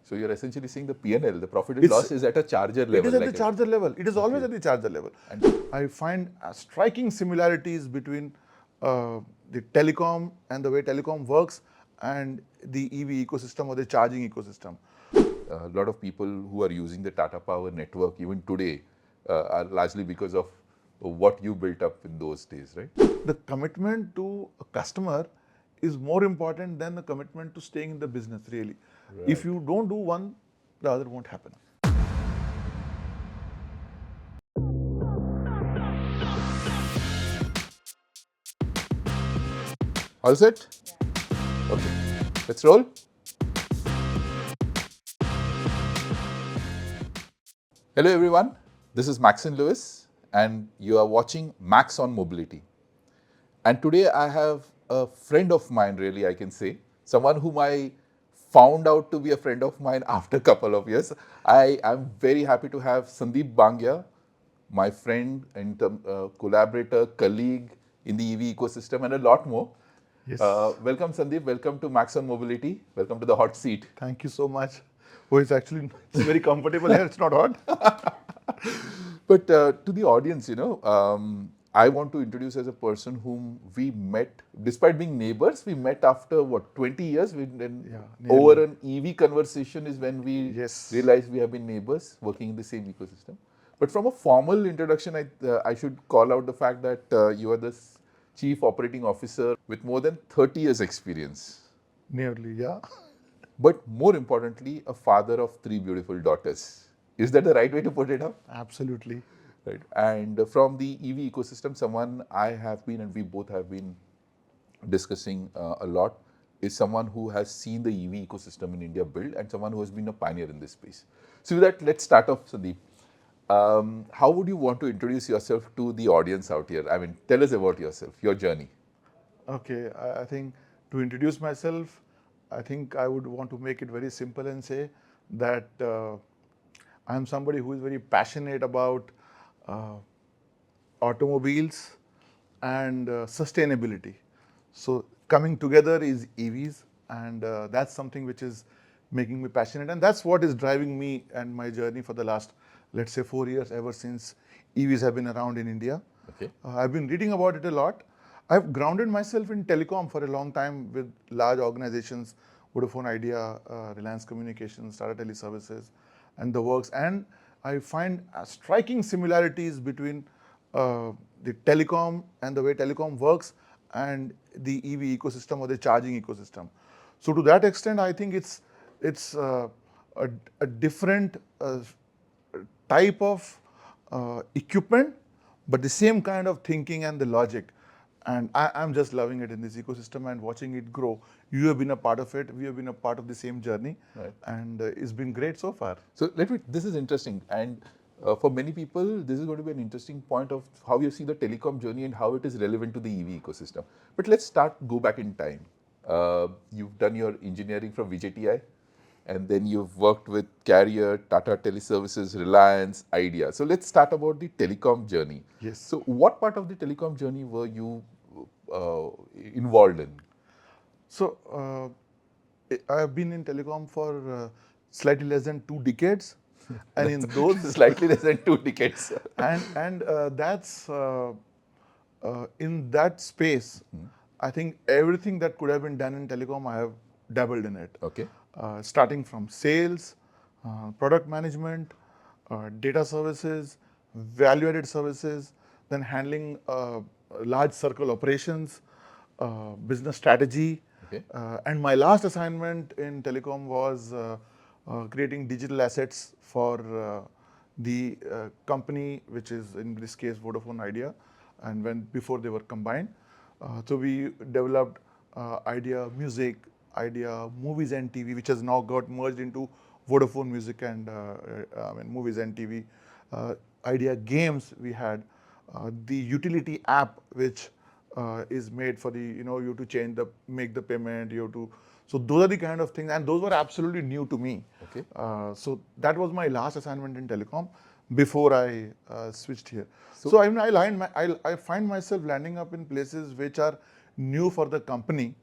So you're essentially saying the P&L, the profit and loss, is at a charger level. It is at the charger level. It is always at the charger level. And I find striking similarities between the telecom and the way telecom works and the EV ecosystem or the charging ecosystem. a lot of people who are using the Tata Power network even today are largely because of what you built up in those days, right? The commitment to a customer is more important than the commitment to staying in the business, really. If you don't do one, the other won't happen. All set? Okay, let's roll. Hello everyone, this is Maxine Lewis and you are watching Max on Mobility. And today I have a friend of mine, really, I can say, someone whom I found out to be a friend of mine after a couple of years. I am very happy to have Sandeep Bangia, my friend and collaborator, colleague in the EV ecosystem, and a lot more. Yes. Welcome, Sandeep. Welcome to Max on Mobility. Welcome to the hot seat. Thank you so much. Oh, it's very comfortable here. It's not hot. But to the audience, I want to introduce as a person whom we met, despite being neighbors, we met after what, 20 years? Nearly. Over an EV conversation is when we Yes. realized we have been neighbors working in the same ecosystem. But from a formal introduction, I should call out the fact that you are the Chief Operating Officer with more than 30 years experience. Nearly, yeah. But more importantly, a father of 3 beautiful daughters. Is that the right way to put it up? Absolutely. Right. And from the EV ecosystem, someone I have been and we both have been discussing a lot is someone who has seen the EV ecosystem in India build and someone who has been a pioneer in this space. So with that, let's start off, Sandeep. How would you want to introduce yourself to the audience out here? I mean, tell us about yourself, your journey. Okay, I think to introduce myself, I think I would want to make it very simple and say that I am somebody who is very passionate about automobiles and sustainability. So coming together is EVs, and that's something which is making me passionate, and that's what is driving me and my journey for the last, let's say, 4 years, ever since EVs have been around in India. Okay. I've been reading about it a lot. I've grounded myself in telecom for a long time with large organizations, Vodafone Idea, Reliance Communications, Tata Teleservices, and the works. And I find striking similarities between the telecom and the way telecom works and the EV ecosystem or the charging ecosystem. So to that extent, I think it's a different type of equipment, but the same kind of thinking and the logic. And I'm just loving it in this ecosystem and watching it grow. You have been a part of it. We have been a part of the same journey. Right. And it's been great so far. So this is interesting. And for many people, this is going to be an interesting point of how you see the telecom journey and how it is relevant to the EV ecosystem. But let's go back in time. You've done your engineering from VJTI, and then you've worked with Carrier, Tata Teleservices, Reliance, Idea. So let's start about the telecom journey. Yes. So what part of the telecom journey were you involved in? So I have been in telecom for slightly less than 2 decades. And in those slightly less than 2 decades. and that's in that space, I think everything that could have been done in telecom, I have dabbled in it. Okay. Starting from sales, product management, data services, value-added services, then handling large circle operations, business strategy. Okay. And my last assignment in telecom was creating digital assets for the company, which is in this case Vodafone Idea, and before they were combined. So we developed Idea Music, Idea Movies and TV, which has now got merged into Vodafone Music and Movies and TV. Idea Games, we had the utility app, which is made for the, you to make the payment, so those are the kind of things, and those were absolutely new to me. Okay. So that was my last assignment in telecom before I switched here. So I mean, I find myself landing up in places which are new for the company,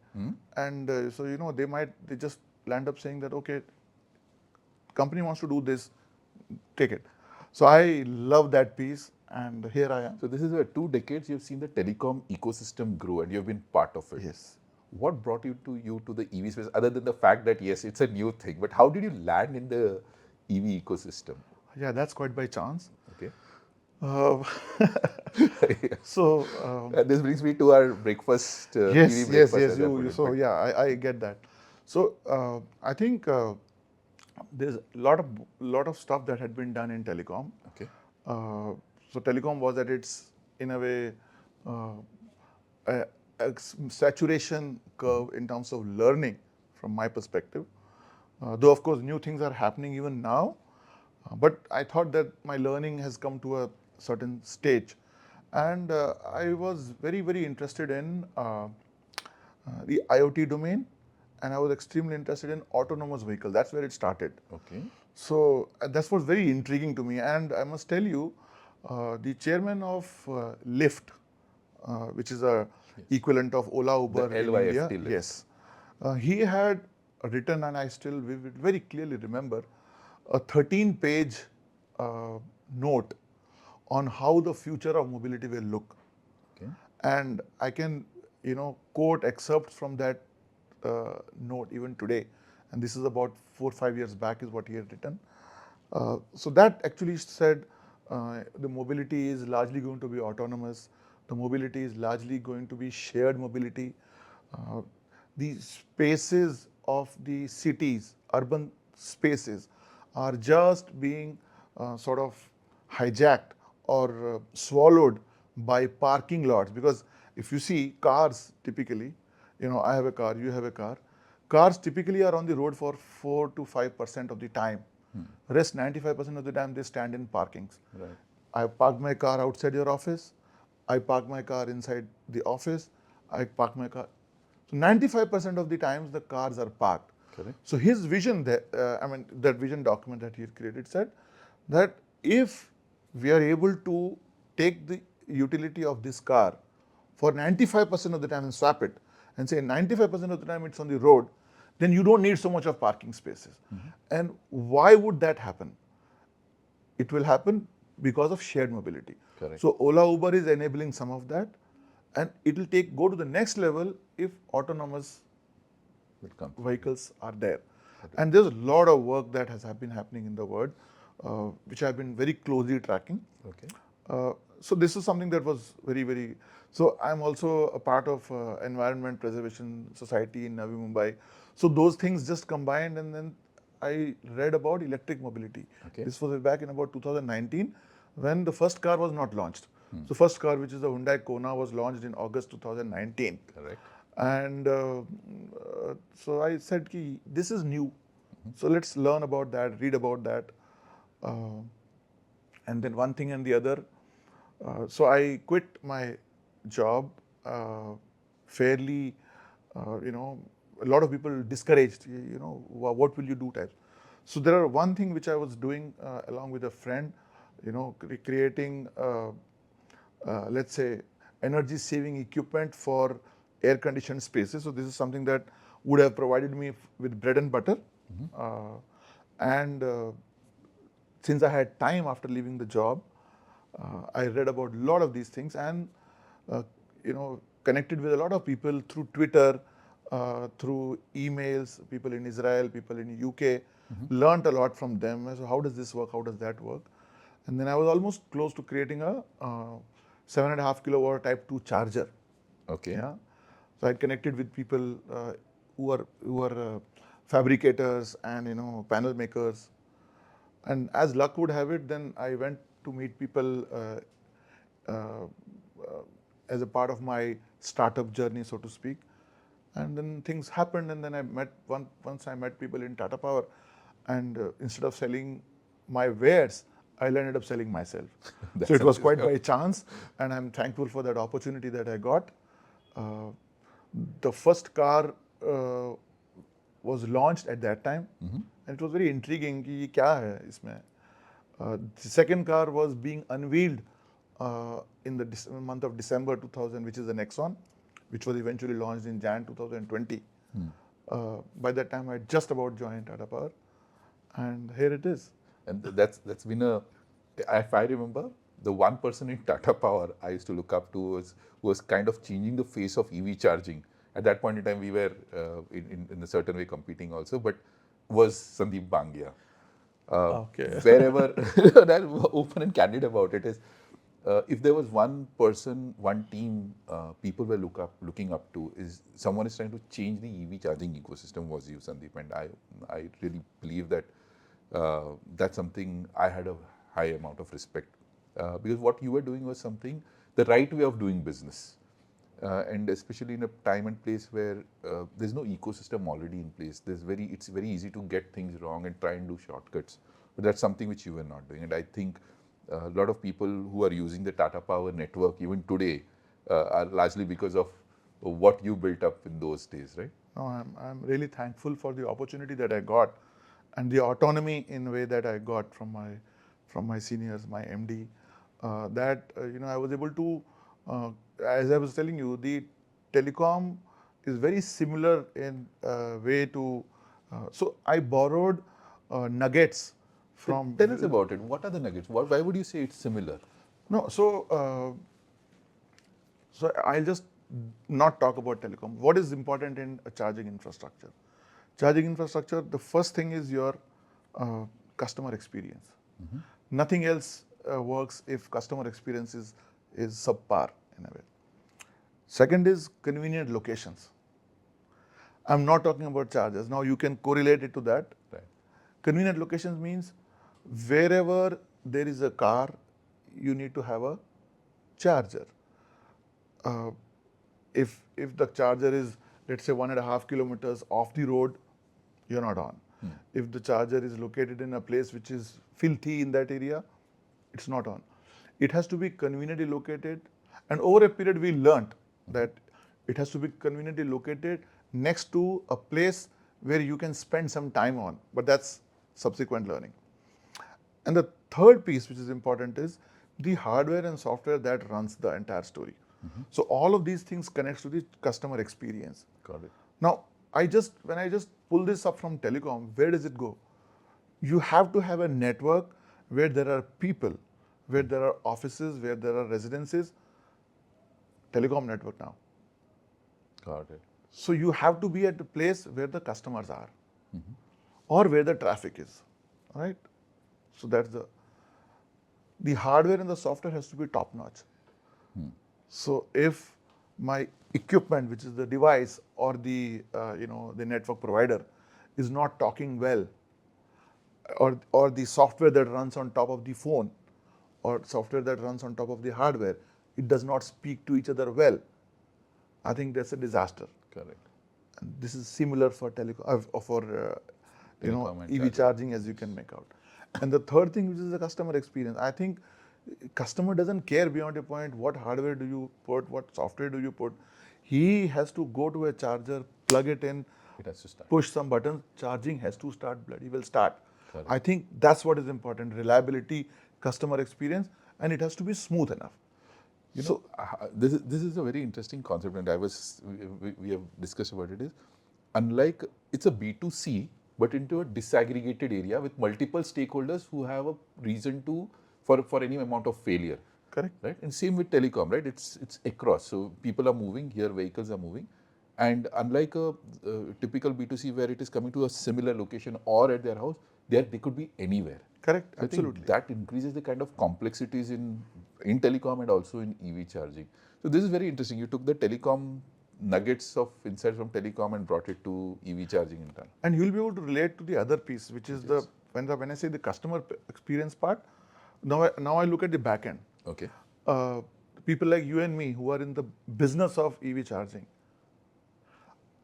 and so they just land up saying that, okay, company wants to do this, take it. So I love that piece, and here I am. So this is where 2 decades you've seen the telecom ecosystem grow and you've been part of it. Yes. What brought you to the EV space other than the fact that yes, it's a new thing, but how did you land in the EV ecosystem? Yeah, that's quite by chance. Okay. Uh, so This brings me to our breakfast, EV yes, yes, breakfast yes. as I put You it. so But yeah, I get that. So I think there's a lot of stuff that had been done in telecom. okay, So telecom was at its, in a way, uh, a saturation curve in terms of learning, from my perspective. Though of course new things are happening even now, but I thought that my learning has come to a certain stage, and I was very interested in the IoT domain, and I was extremely interested in autonomous vehicle. That's where it started. okay, So that was very intriguing to me, and I must tell you, the chairman of Lyft, which is a equivalent of Ola the Uber in India, LYFT lift. yes, he had written, and I still very clearly remember, a 13-page note on how the future of mobility will look. Okay, And I can, quote excerpts from that note even today. And this is about 4 or 5 years back, is what he had written. So that actually said the mobility is largely going to be autonomous. The mobility is largely going to be shared mobility. Uh, the spaces of the cities, urban spaces, are just being sort of hijacked or swallowed by parking lots. Because if you see cars, typically, I have a car, you have a car. Cars typically are on the road for 4 to 5% of the time. Rest 95% of the time they stand in parkings. right, I park my car outside your office. I park my car inside the office. I park my car. So 95% of the times the cars are parked. correct. So his vision, that vision document that he had created said that if we are able to take the utility of this car for 95% of the time and swap it, and say 95% of the time it's on the road, then you don't need so much of parking spaces. And why would that happen? It will happen because of shared mobility. Correct. So Ola Uber is enabling some of that, and it will go to the next level if autonomous Will come. vehicles are there. And there's a lot of work that has been happening in the world, which I've been very closely tracking. Okay. So this is something that was very. So I'm also a part of Environment Preservation Society in Navi Mumbai. So those things just combined, and then I read about electric mobility. Okay. This was back in about 2019, when the first car was not launched. So first car, which is the Hyundai Kona, was launched in August 2019. Correct. And so I said, Ki, this is new. So let's learn about that, read about that. And then one thing and the other. So I quit my job fairly, a lot of people discouraged, what will you do types. So there are one thing which I was doing along with a friend, creating, let's say, energy saving equipment for air conditioned spaces. So this is something that would have provided me with bread and butter. And since I had time after leaving the job, I read about a lot of these things, and connected with a lot of people through Twitter, through emails, people in Israel, people in UK, learned a lot from them. So how does this work? How does that work? And then I was almost close to creating a 7.5 kilowatt Type 2 charger. Okay. Yeah. So I connected with people who are fabricators and panel makers. And as luck would have it, then I went to meet people as a part of my startup journey, so to speak. And then things happened, and then once I met people in Tata Power, and instead of selling my wares, I ended up selling myself. So it was quite by chance, and I'm thankful for that opportunity that I got. The first car was launched at that time, and it was very intriguing. कि ये क्या है इसमें? The second car was being unveiled in the month of December 2000, which is the Nexon, which was eventually launched in Jan 2020. By that time, I had just about joined Tata Power. And here it is. And that's been a, if I remember, the one person in Tata Power I used to look up to was kind of changing the face of EV charging. At that point in time, we were in a certain way competing also, but was Sandeep Bangia. Okay. Wherever, that open and candid about it is, if there was one person, one team, people were looking up to, is someone is trying to change the EV charging ecosystem, was you, Sandeep, and I really believe that that's something I had a high amount of respect, because what you were doing was something, the right way of doing business, and especially in a time and place where there's no ecosystem already in place. It's very easy to get things wrong and try and do shortcuts. But that's something which you were not doing. And I think a lot of people who are using the Tata Power network even today are largely because of what you built up in those days, right? No, I'm really thankful for the opportunity that I got and the autonomy in a way that I got from my seniors, my MD. I was able to, as I was telling you, the telecom is very similar in way to. So I borrowed nuggets from. Tell us about it. What are the nuggets? Why would you say it's similar? No, so I'll just not talk about telecom. What is important in a charging infrastructure? Charging infrastructure, the first thing is your customer experience. Nothing else works if customer experience is subpar in a way. Second is convenient locations. I'm not talking about chargers. Now you can correlate it to that. Right. Convenient locations means wherever there is a car, you need to have a charger. Uh, if the charger is, let's say, 1.5 kilometers off the road, you're not on. If the charger is located in a place which is filthy in that area, it's not on. It has to be conveniently located, and over a period we learnt that it has to be conveniently located next to a place where you can spend some time on, but that's subsequent learning. And the third piece which is important is the hardware and software that runs the entire story. So all of these things connects to the customer experience. Got it. Now, when I just pull this up from telecom, where does it go? You have to have a network where there are people, where there are offices, where there are residences. Telecom network now. Got it. So you have to be at the place where the customers are, or where the traffic is, right? So that's the hardware and the software has to be top notch. So if my equipment, which is the device or the network provider, is not talking well, or the software that runs on top of the phone, or software that runs on top of the hardware, it does not speak to each other well, I think that's a disaster. Correct. And this is similar for Telecom and EV charging, as you can make out. And the third thing, which is the customer experience, I think customer doesn't care beyond a point what hardware do you put, what software do you put. He has to go to a charger, plug it in, It has to start. push some buttons, charging has to start, bloody will start. Correct. I think that's what is important: reliability, customer experience, and it has to be smooth enough. This is a very interesting concept, and we have discussed about it. Is unlike, it's a B2C, but into a disaggregated area with multiple stakeholders who have a reason to for any amount of failure. Correct. Right, and same with telecom, right? It's across. So people are moving here, vehicles are moving, and unlike a typical B2C where it is coming to a similar location or at their house, they could be anywhere. Correct. So Absolutely. I think that increases the kind of complexities in telecom and also in EV charging. So this is very interesting. You took the telecom nuggets of insight from telecom and brought it to EV charging in turn. And you'll be able to relate to the other piece, which is when I say the customer experience part. Now I look at the back end. Okay. People like you and me who are in the business of EV charging,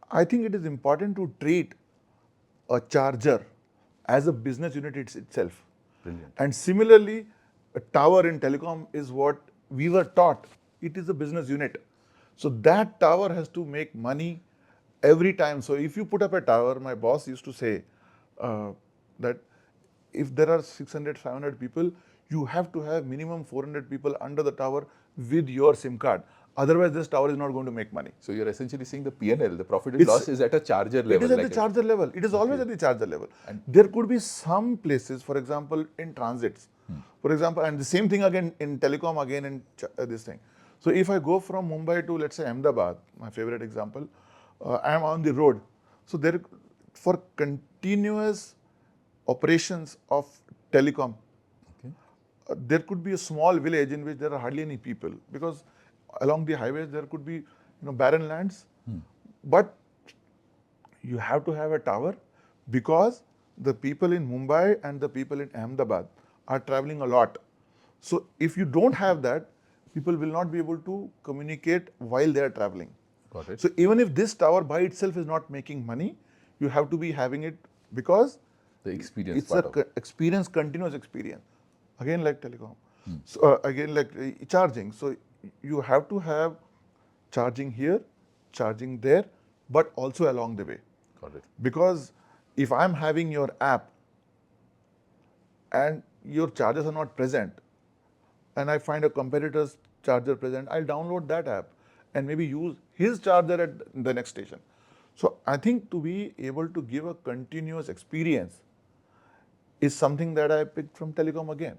I think it is important to treat a charger as a business unit itself. Brilliant. And similarly, a tower in telecom is what we were taught. It is a business unit. So that tower has to make money every time. So if you put up a tower, my boss used to say that if there are 600, 500 people, you have to have minimum 400 people under the tower with your SIM card. Otherwise, this tower is not going to make money. So you're essentially saying the P&L, the profit and It's- loss, is at a charger level. It is at like the charger level. It is always at the charger level. And- There could be some places, for example, in transits, for example, and the same thing again in telecom, again in this thing. So if I go from Mumbai to, let's say, Ahmedabad, my favorite example, I am on the road. So there, for continuous operations of telecom, Okay. there could be a small village in which there are hardly any people, because along the highways there could be barren lands, but you have to have a tower, because the people in Mumbai and the people in Ahmedabad are traveling a lot. So if you don't have that, people will not be able to communicate while they are traveling. Got it. So even if this tower by itself is not making money, you have to be having it, because The experience it's part a of it. experience, continuous experience. Again, like telecom. So again, like charging. So you have to have charging here, charging there, but also along the way. Got it. Because if I'm having your app and your chargers are not present, and I find a competitor's charger present, I'll download that app and maybe use his charger at the next station. So I think to be able to give a continuous experience is something that I picked from telecom again.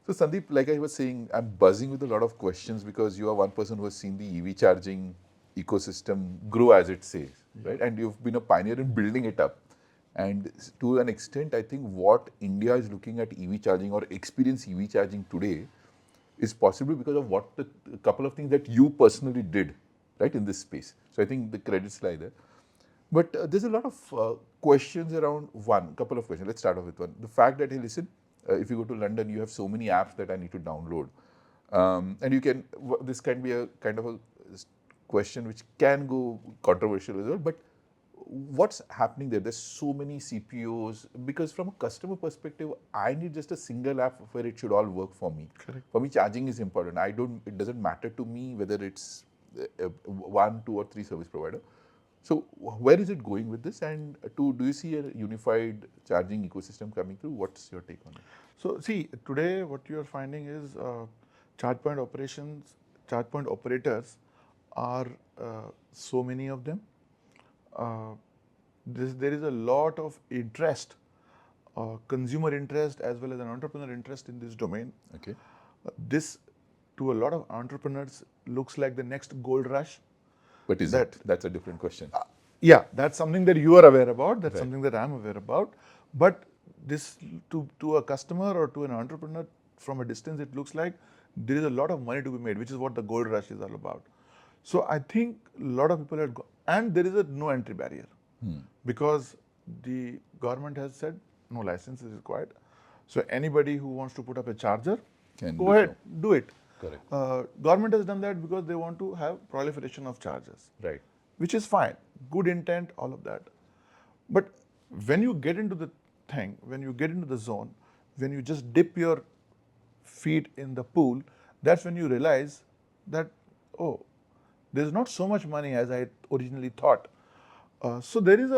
So Sandeep, like I was saying, I'm buzzing with a lot of questions because you are one person who has seen the EV charging ecosystem grow, as it says, right? And you've been a pioneer in building it up. And to an extent, I think what India is looking at EV charging or experience EV charging today is possible because of what the couple of things that you personally did, right, in this space. So I think the credits lie there. But there's a lot of questions around couple of questions. Let's start off with one. The fact that, hey, listen, if you go to London, you have so many apps that I need to download. And you can, this can be a kind of a question which can go controversial as well. But what's happening there? There's so many CPOs, because from a customer perspective, I need just a single app where it should all work for me. Correct. For me, charging is important. It doesn't matter to me whether it's one, two, or three service provider. So where is it going with this? And do you see a unified charging ecosystem coming through? What's your take on it? So see, today what you are finding is charge point operations, charge point operators are so many of them. There is a lot of interest, consumer interest as well as an entrepreneur interest in this domain. Okay. This, to a lot of entrepreneurs, looks like the next gold rush. But is it? That's a different question. Yeah, that's something that you are aware about. That's Right. something that I'm aware about. But this, to a customer or to an entrepreneur from a distance, it looks like there is a lot of money to be made, which is what the gold rush is all about. So I think a lot of people have and there is a no entry barrier, because the government has said no license is required. So anybody who wants to put up a charger, Can go do ahead, so. do it. Correct. Government has done that because they want to have proliferation of chargers, Right. which is fine. Good intent, all of that. But when you get into the thing, when you get into the zone, when you just dip your feet in the pool, that's when you realize that, oh, there's not so much money as I originally thought. So there is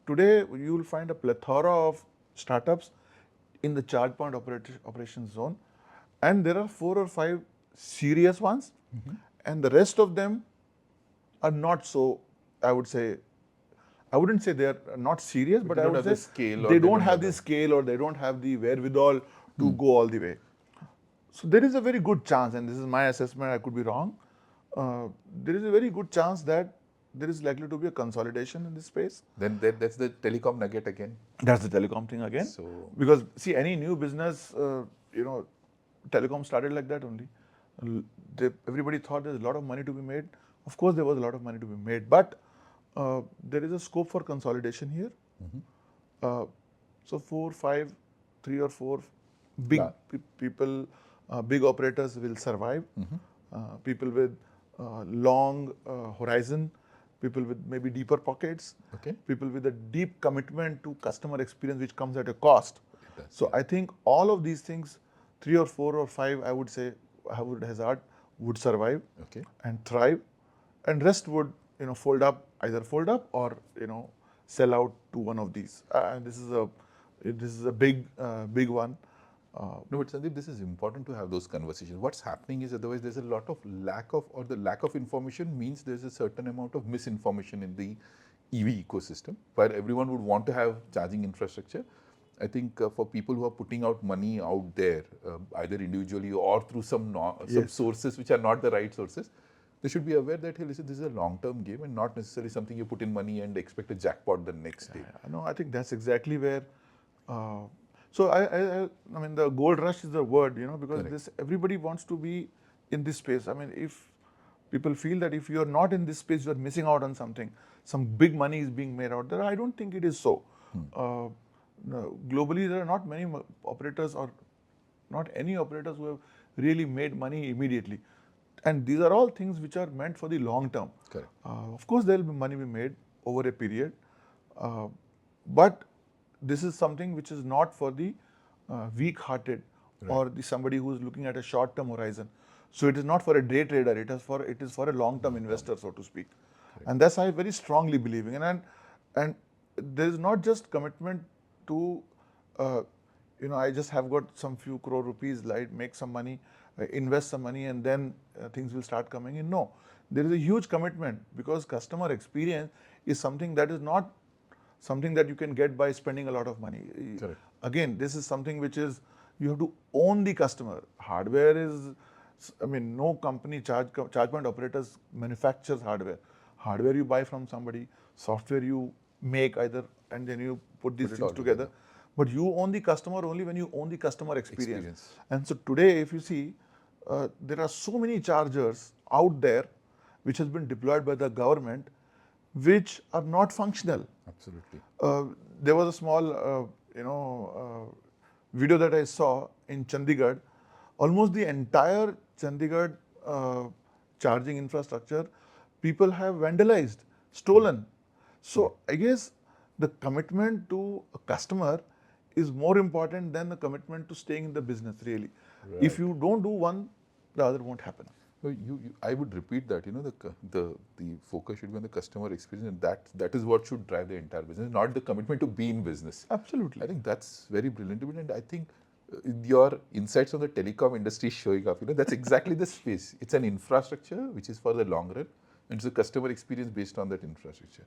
today you will find a plethora of startups in the charge point operations zone, and there are 4 or 5 serious ones, and the rest of them are not so, I would say, I wouldn't say they're not serious, but they I don't would have say the scale, or they they don't don't have have the the- scale, or they don't have the wherewithal to go all the way. So there is a very good chance, and this is my assessment, I could be wrong, there is a very good chance that there is likely to be a consolidation in this space. Then that's the telecom nugget again. That's the telecom thing again. So- Because see, any new business, telecom started like that only. Everybody thought there's a lot of money to be made. Of course, there was a lot of money to be made, but there is a scope for consolidation here. So 4, 5, 3 or 4 big people, big operators will survive. People with long horizon, people with maybe deeper pockets, Okay. people with a deep commitment to customer experience, which comes at a cost. does, So I think all of these things, 3 or 4 or 5, I would say, I would hazard, would survive Okay. and thrive, and rest would fold up, either fold up or sell out to one of these. And this is a big one. No, but Sandeep, this is important to have those conversations. What's happening is otherwise there's a lot of lack of, or the lack of information means there's a certain amount of misinformation in the EV ecosystem, where everyone would want to have charging infrastructure. I think for people who are putting out money out there, either individually or through some some Yes. sources which are not the right sources, they should be aware that, hey, listen, this is a long-term game and not necessarily something you put in money and expect a jackpot the next day. No, I think that's exactly where. Uh, so I mean, the gold rush is the word, because Correct. this everybody wants to be in this space. I mean, if people feel that if you are not in this space, you are missing out on something. Some big money is being made out there. I don't think it is so. Uh, no, globally, there are not many operators or not any operators who have really made money immediately. And these are all things which are meant for the long term. Correct. Of course, there will be money be made over a period, uh, but this is something which is not for the weak-hearted or the somebody who is looking at a short-term horizon. So it is not for a day trader. It is for a long-term investor, so to speak. And that's I very strongly believing. And there is not just commitment to uh, I just have got some few crore rupees, like make some money, invest some money, and then things will start coming in. No, there is a huge commitment because customer experience is something that is not something that you can get by spending a lot of money. Correct. Again, this is something which is you have to own the customer. Hardware is, I mean, no company charge point operators manufactures hardware. Hardware you buy from somebody, software you make either, and then you put these Put it things all together. together. But you own the customer only when you own the customer experience. Experience. And so today, if you see, there are so many chargers out there which has been deployed by the government which are not functional. Absolutely. There was a small, video that I saw in Chandigarh. Almost the entire Chandigarh charging infrastructure, people have vandalized, stolen. So I guess the commitment to a customer is more important than the commitment to staying in the business. Really, if Right. you don't do one, the other won't happen. So I would repeat that, the focus should be on the customer experience, and that is what should drive the entire business, not the commitment to be in business. Absolutely. I think that's very brilliant, and I think your insights on the telecom industry is showing up. That's exactly the space. It's an infrastructure which is for the long run, and it's a customer experience based on that infrastructure.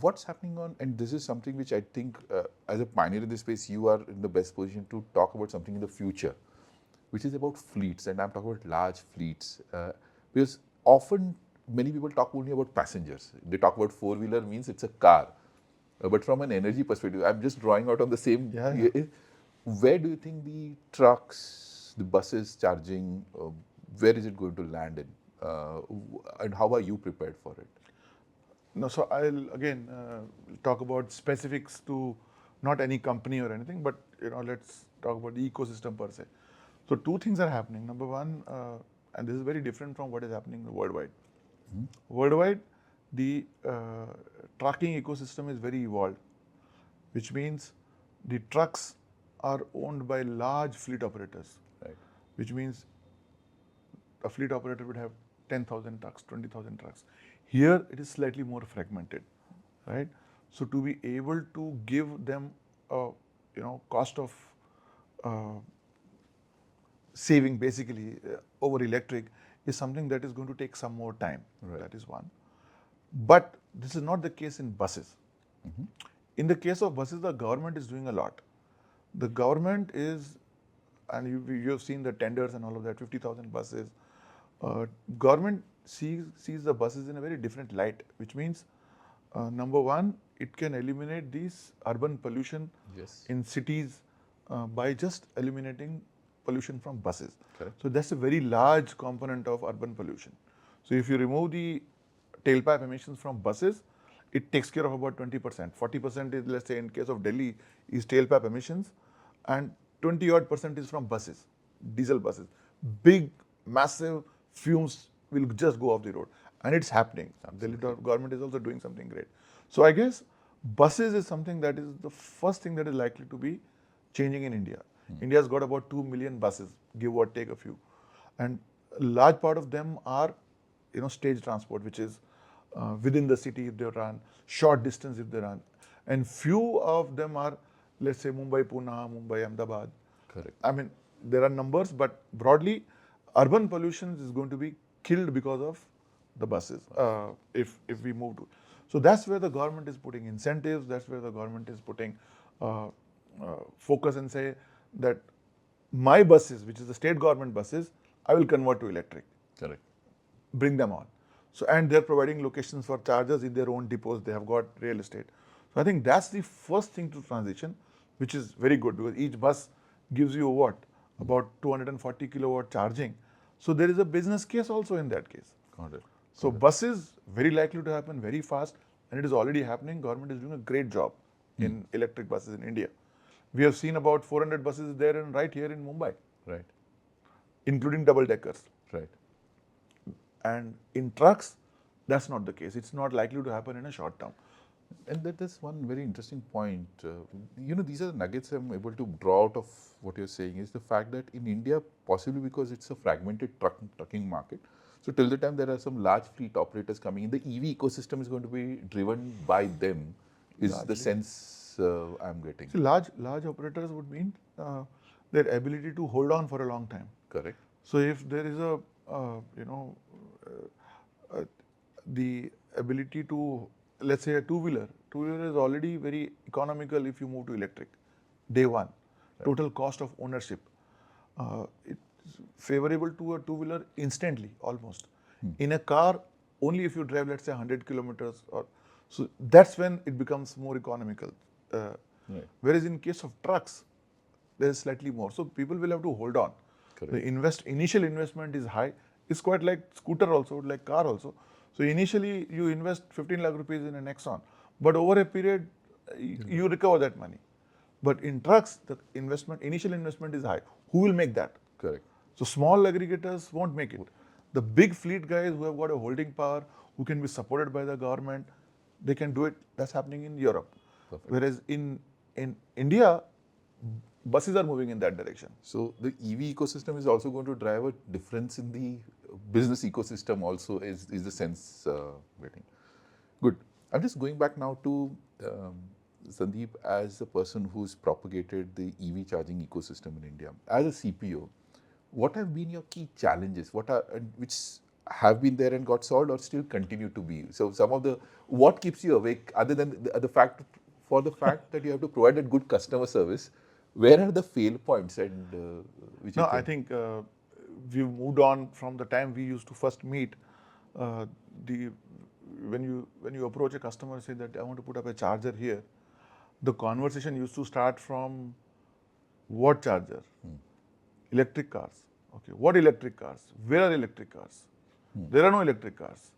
What's happening on, and this is something which I think, as a pioneer in this space, you are in the best position to talk about something in the future, which is about fleets, and I'm talking about large fleets. Because often many people talk only about passengers. They talk about four-wheeler means it's a car. But from an energy perspective, I'm just drawing out on the same. Yeah. Where do you think the trucks, the buses charging, where is it going to land in? And how are you prepared for it? No, so I'll again talk about specifics to not any company or anything, but let's talk about the ecosystem per se. So two things are happening. Number one, and this is very different from what is happening worldwide. Worldwide, the trucking ecosystem is very evolved, which means the trucks are owned by large fleet operators, Right. which means a fleet operator would have 10,000 trucks, 20,000 trucks. Here it is slightly more fragmented, right? So to be able to give them a cost of uh, saving basically over electric is something that is going to take some more time. Right. That is one. But this is not the case in buses. In the case of buses, the government is doing a lot. The government is, and you have seen the tenders and all of that, 50,000 buses. Government sees the buses in a very different light, which means, number one, it can eliminate these urban pollution Yes. in cities by just eliminating pollution from buses. Correct. So that's a very large component of urban pollution. So if you remove the tailpipe emissions from buses, it takes care of about 20%. 40% is, let's say, in case of Delhi, is tailpipe emissions, and 20 odd percent is from buses, diesel buses. Big, massive fumes will just go off the road, and it's happening. Delhi government is also doing something great. So I guess buses is something that is the first thing that is likely to be changing in India. India's got about 2 million buses, give or take a few, and a large part of them are, stage transport, which is within the city if they run, short distance if they run, and few of them are, let's say, Mumbai, Pune, Mumbai, Ahmedabad. Correct. I mean, there are numbers, but broadly, urban pollution is going to be killed because of the buses. If we move to, so that's where the government is putting incentives. That's where the government is putting uh, focus and say that my buses, which is the state government buses, I will convert to electric, Correct. bring them on. So, and they're providing locations for chargers in their own depots. They have got real estate. So, I think that's the first thing to transition, which is very good because each bus gives you what? About 240 kilowatt charging. So, there is a business case also in that case. Got it. So, buses very likely to happen very fast, and it is already happening. Government is doing a great job in electric buses in India. We have seen about 400 buses there and right here in Mumbai, Right. including double deckers. Right. And in trucks, that's not the case. It's not likely to happen in a short term. And that is one very interesting point. These are the nuggets I'm able to draw out of what you're saying is the fact that in India, possibly because it's a fragmented trucking market, so till the time there are some large fleet operators coming in, the EV ecosystem is going to be driven by them, is the Largely. sense I'm getting. See, large operators would mean their ability to hold on for a long time. Correct. So if there is a the ability to, let's say, a two-wheeler is already very economical if you move to electric day one. Total cost of ownership, it's favorable to a two-wheeler instantly almost. In a car, only if you drive, let's say, 100 kilometers, or so that's when it becomes more economical. Right. Whereas in case of trucks, there is slightly more. So people will have to hold on. Correct. The initial investment is high. It's quite like scooter also, like car also. So initially you invest 15 lakh rupees in a Nexon, but over a period you recover that money. But in trucks, the initial investment is high. Who will make that? Correct. So small aggregators won't make it. The big fleet guys who have got a holding power, who can be supported by the government, they can do it. That's happening in Europe. Perfect. Whereas in India, buses are moving in that direction. So the EV ecosystem is also going to drive a difference in the business ecosystem also is the sense getting. Good. I'm just going back now to Sandeep as the person who's propagated the EV charging ecosystem in India. As a CPO, what have been your key challenges? What are which have been there and got solved or still continue to be? So some of the what keeps you awake other than the fact that you have to provide that good customer service. Where are the fail points and which No, you I think we've moved on from the time we used to first meet. The when you approach a customer and say that I want to put up a charger here, the conversation used to start from what charger? Electric cars. Okay, what electric cars? Where are electric cars? There are no electric cars.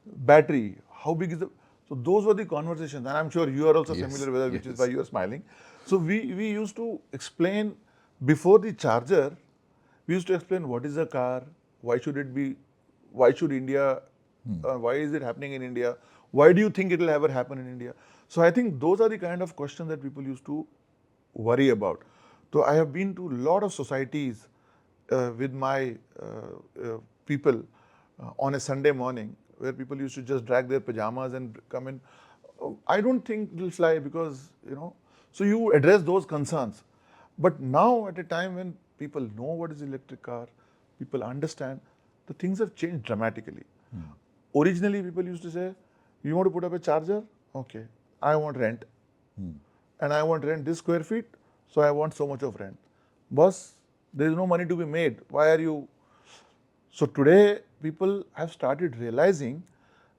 Battery, how big is the... So those were the conversations, and I'm sure you are also Yes, familiar with that, which is yes. why you are smiling. So we used to explain before the charger, we used to explain what is a car, why should it be, why should India, why is it happening in India, why do you think it will ever happen in India? So I think those are the kind of questions that people used to worry about. So I have been to a lot of societies with my people on a Sunday morning, where people used to just drag their pajamas and come in. I don't think it will fly because, so you address those concerns. But now at a time when people know what is electric car, people understand, the things have changed dramatically. Originally, people used to say, you want to put up a charger? Okay, I want rent. And I want rent this square feet, so I want so much of rent. Boss, there is no money to be made. Why are you... So today, people have started realizing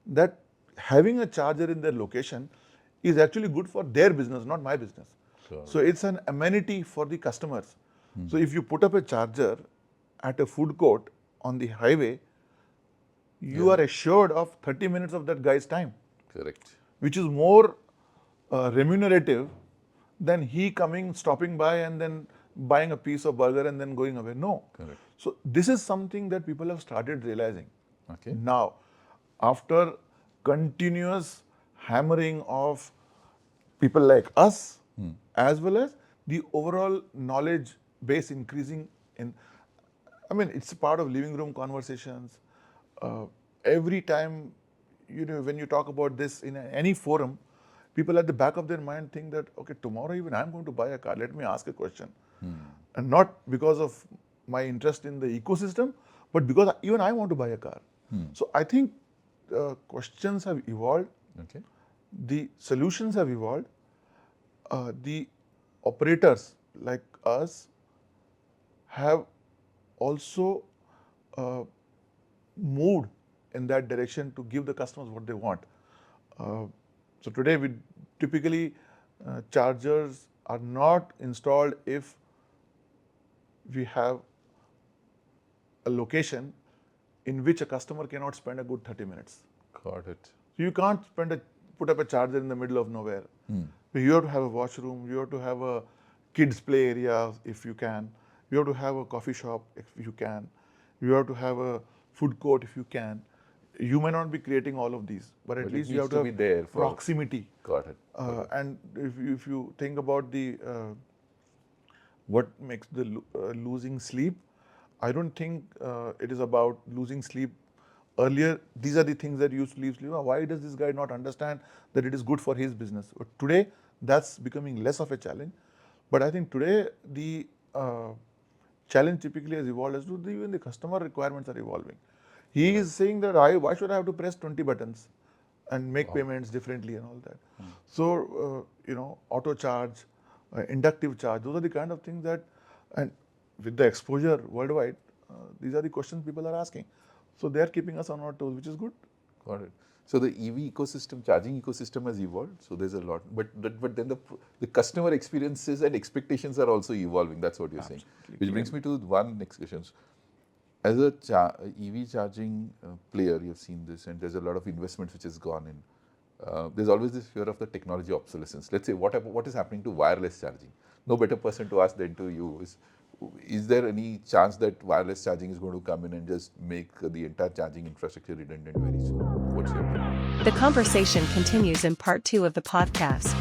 that having a charger in their location is actually good for their business, not my business. Sure. So it's an amenity for the customers. So if you put up a charger at a food court on the highway, you are assured of 30 minutes of that guy's time, Correct. which is more remunerative than he coming, stopping by and then buying a piece of burger and then going away. No. Correct. So this is something that people have started realizing. Okay. Now, after continuous hammering of people like us, as well as the overall knowledge base increasing in, I mean, it's a part of living room conversations. Every time, when you talk about this in any forum, people at the back of their mind think that, okay, tomorrow even I'm going to buy a car. Let me ask a question. And not because of my interest in the ecosystem, but because even I want to buy a car. So I think questions have evolved, Okay. the solutions have evolved, the operators like us have also moved in that direction to give the customers what they want. So today, we typically chargers are not installed if we have a location in which a customer cannot spend a good 30 minutes. Got it. So you can't put up a charger in the middle of nowhere. You have to have a washroom, you have to have a kids play area if you can, you have to have a coffee shop if you can, you have to have a food court if you can. You may not be creating all of these, but at But it least you needs have to to be have there for- proximity. Got it. And if you think about the what makes the losing sleep, I don't think it is about losing sleep. Earlier, these are the things that used to leave sleep. Why does this guy not understand that it is good for his business? But today, that's becoming less of a challenge. But I think today the challenge typically has evolved as to even the customer requirements are evolving. He is saying that why should I have to press 20 buttons and make payments differently and all that. So auto charge, inductive charge, those are the kind of things that, and with the exposure worldwide, these are the questions people are asking. So they are keeping us on our toes, which is good. Got it. So the EV ecosystem, charging ecosystem has evolved. So there's a lot, but then the customer experiences and expectations are also evolving. That's what you're saying. Which brings me to one next question. As a EV charging player, you've seen this, and there's a lot of investments which has gone in. There's always this fear of the technology obsolescence. Let's say what is happening to wireless charging? No better person to ask than to you. Is there any chance that wireless charging is going to come in and just make the entire charging infrastructure redundant very soon? What's your opinion? The conversation continues in part 2 of the podcast.